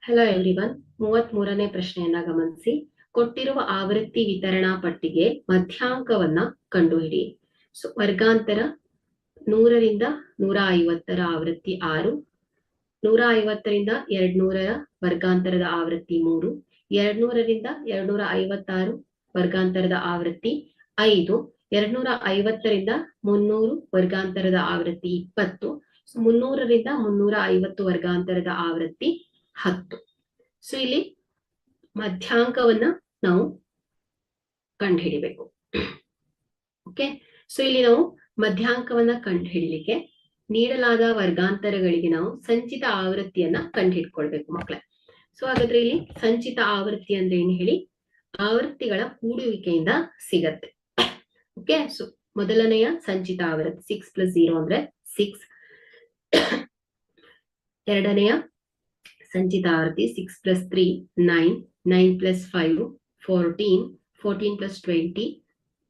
Hello everyone. 33ನೇ ಪ್ರಶ್ನೆಯನ್ನ ಗಮನಿಸಿ. ಕೊಟ್ಟಿರುವ ಆವೃತ್ತಿ ವಿತರಣಾ ಪಟ್ಟಿಗೆ ಮಧ್ಯಾಂಕವನ್ನ ಕಂಡುಹಿಡಿ. ವರ್ಗಾಂತರ 100ರಿಂದ 150ರ ಆವೃತ್ತಿ 6, 150ರಿಂದ 200ರ ವರ್ಗಾಂತರದ ಆವೃತ್ತಿ 3, 200ರಿಂದ 256 ವರ್ಗಾಂತರದ ಆವೃತ್ತಿ 5, 250ರಿಂದ 300 ವರ್ಗಾಂತರದ ಆವೃತ್ತಿ 20, 300ರಿಂದ 350 ವರ್ಗಾಂತರದ ಆವೃತ್ತಿ 10. ಸೊ ಇಲ್ಲಿ ಮಧ್ಯಾಂಕವನ್ನ ನಾವು ಕಂಡುಹಿಡಿಬೇಕು. ಓಕೆ, ಸೊ ಇಲ್ಲಿ ನಾವು ಮಧ್ಯಾಂಕವನ್ನ ಕಂಡುಹಿಡಿಲಿಕ್ಕೆ ನೀಡಲಾದ ವರ್ಗಾಂತರಗಳಿಗೆ ನಾವು ಸಂಚಿತ ಆವೃತ್ತಿಯನ್ನ ಕಂಡುಹಿಡ್ಕೊಳ್ಬೇಕು ಮಕ್ಕಳೇ. ಸೊ ಹಾಗಾದ್ರೆ ಇಲ್ಲಿ ಸಂಚಿತ ಆವೃತ್ತಿ ಅಂದ್ರೆ ಏನು ಹೇಳಿ? ಆವೃತ್ತಿಗಳ ಕೂಡುವಿಕೆಯಿಂದ ಸಿಗತ್ತೆ. ಓಕೆ, ಸೊ ಮೊದಲನೆಯ ಸಂಚಿತ ಆವೃತ್ತಿ 6 + 0 ಅಂದ್ರೆ 6. ಎರಡನೆಯ ಸಂಚಿತ ಆವೃತ್ತಿ 6 + 3 9, 9 + 5 14, 14 + 20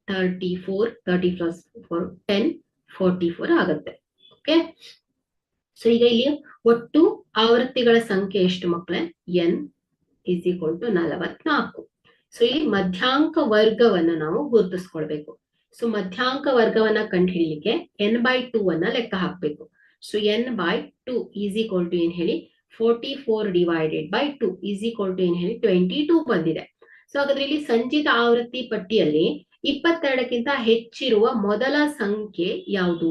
34, 30 + 4 10 44 ಆಗುತ್ತೆ. ಓಕೆ, ಸೊ ಈಗ ಇಲ್ಲಿ ಒಟ್ಟು ಆವೃತ್ತಿಗಳ ಸಂಖ್ಯೆ ಎಷ್ಟು ಮಕ್ಕಳೇ? n = 44. ಸೊ ಇಲ್ಲಿ ಮಧ್ಯಾಂಕ ವರ್ಗವನ್ನ ನಾವು ಗುರುತಿಸ್ಕೊಳ್ಬೇಕು. ಸೊ ಮಧ್ಯಾಂಕ ವರ್ಗವನ್ನ ಕಂಡುಹಿಡಿಯಲಿಕ್ಕೆ n/2 ಅನ್ನ ಲೆಕ್ಕ ಹಾಕ್ಬೇಕು. ಸೊ n/2 = ಏನ್ ಹೇಳಿ? 44 / 2 = ಏನ್ ಹೇಳಿ? 22 ಬಂದಿದೆ. ಸೊ ಹಾಗಾದ್ರೆ ಇಲ್ಲಿ ಸಂಚಿತ ಆವೃತ್ತಿ ಪಟ್ಟಿಯಲ್ಲಿ 22ಕ್ಕಿಂತ ಹೆಚ್ಚಿರುವ ಮೊದಲ ಸಂಖ್ಯೆ ಯಾವುದು?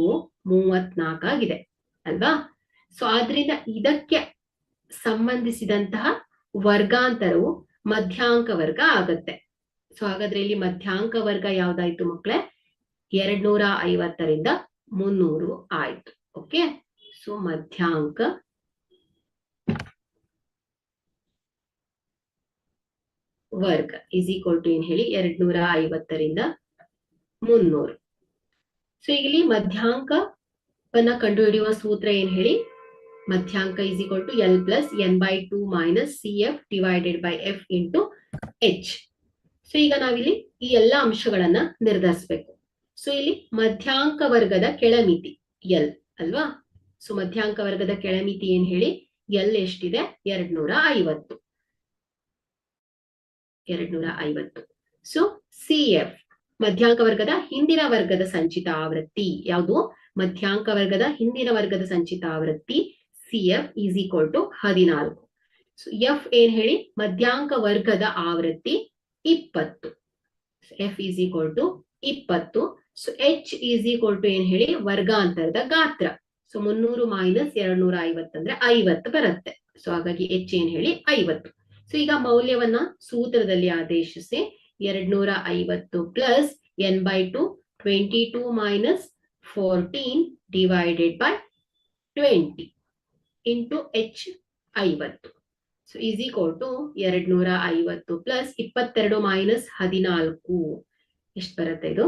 34 ಆಗಿದೆ ಅಲ್ವಾ? ಸೊ ಆದ್ರಿಂದ ಇದಕ್ಕೆ ಸಂಬಂಧಿಸಿದಂತಹ ವರ್ಗಾಂತರವು ಮಧ್ಯಾಂಕ ವರ್ಗ ಆಗತ್ತೆ. ಸೊ ಹಾಗಾದ್ರೆ ಇಲ್ಲಿ ಮಧ್ಯಾಂಕ ವರ್ಗ ಯಾವ್ದಾಯ್ತು ಮಕ್ಕಳೇ? 250ರಿಂದ 300 ಆಯ್ತು. ಓಕೆ, ಸೊ ಮಧ್ಯಾಂಕ ವರ್ಗ = ಏನ್ ಹೇಳಿ? 250ರಿಂದ 300. ಸೊ ಇಲ್ಲಿ ಮಧ್ಯಾಂಕವನ್ನ ಕಂಡುಹಿಡಿಯುವ ಸೂತ್ರ ಏನ್ ಹೇಳಿ? ಮಧ್ಯಾಂಕ = L + n/2 - CF / F × H. So ಈಗ ನಾವಿಲ್ಲಿ ಈ ಎಲ್ಲಾ ಅಂಶಗಳನ್ನ ನಿರ್ಧರಿಸಬೇಕು. ಸೊ ಇಲ್ಲಿ ಮಧ್ಯಾಂಕ ವರ್ಗದ ಕೆಳಮಿತಿ L ಅಲ್ವಾ? ಸೊ ಮಧ್ಯಾಂಕ ವರ್ಗದ ಕೆಳಮಿತಿ ಏನ್ ಹೇಳಿ? L ಎಷ್ಟಿದೆ? 250. ಸೊ CF ಮಧ್ಯಾಂಕ ವರ್ಗದ ಹಿಂದಿನ ವರ್ಗದ ಸಂಚಿತ ಆವೃತ್ತಿ ಯಾವುದು? ಮಧ್ಯಾಂಕ ವರ್ಗದ ಹಿಂದಿನ ವರ್ಗದ ಸಂಚಿತ ಆವೃತ್ತಿ CF = 14. ಸೊ F ಏನ್ ಹೇಳಿ? ಮಧ್ಯಾಂಕ ವರ್ಗದ ಆವೃತ್ತಿ 20. F = 20. ಸೊ H = ಏನ್ ಹೇಳಿ? ವರ್ಗಾಂತರದ ಗಾತ್ರ. ಸೊ 300 - 250 ಅಂದ್ರೆ 50 ಬರುತ್ತೆ. ಸೊ ಹಾಗಾಗಿ H ಏನ್ ಹೇಳಿ? 50. ಸೊ ಈಗ ಮೌಲ್ಯವನ್ನ ಸೂತ್ರದಲ್ಲಿ ಆದೇಶಿಸಿ 250 + n/2 22 - 14 / 20 × H 50. ಸೊ = 250 + 22 - 14 ಎಷ್ಟು ಬರುತ್ತೆ? ಇದು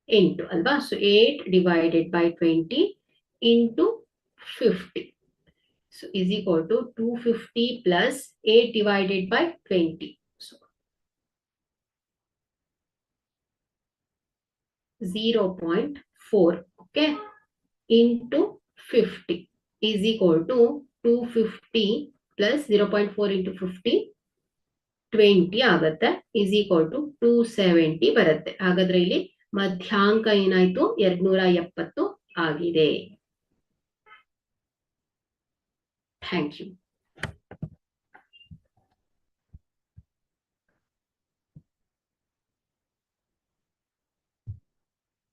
8 ಅಲ್ವಾ? So 8 / 20 × 50. So = 250 + 8 / 20. So 0.4. Okay, into 50 = 250 + 0.4 × 50 20 ಆಗುತ್ತೆ. = 270 ಬರುತ್ತೆ. ಹಾಗಾದ್ರೆ ಇಲ್ಲಿ ಮಧ್ಯಾಂಕ ಏನಾಯ್ತು? 270 ಆಗಿದೆ. Thank you.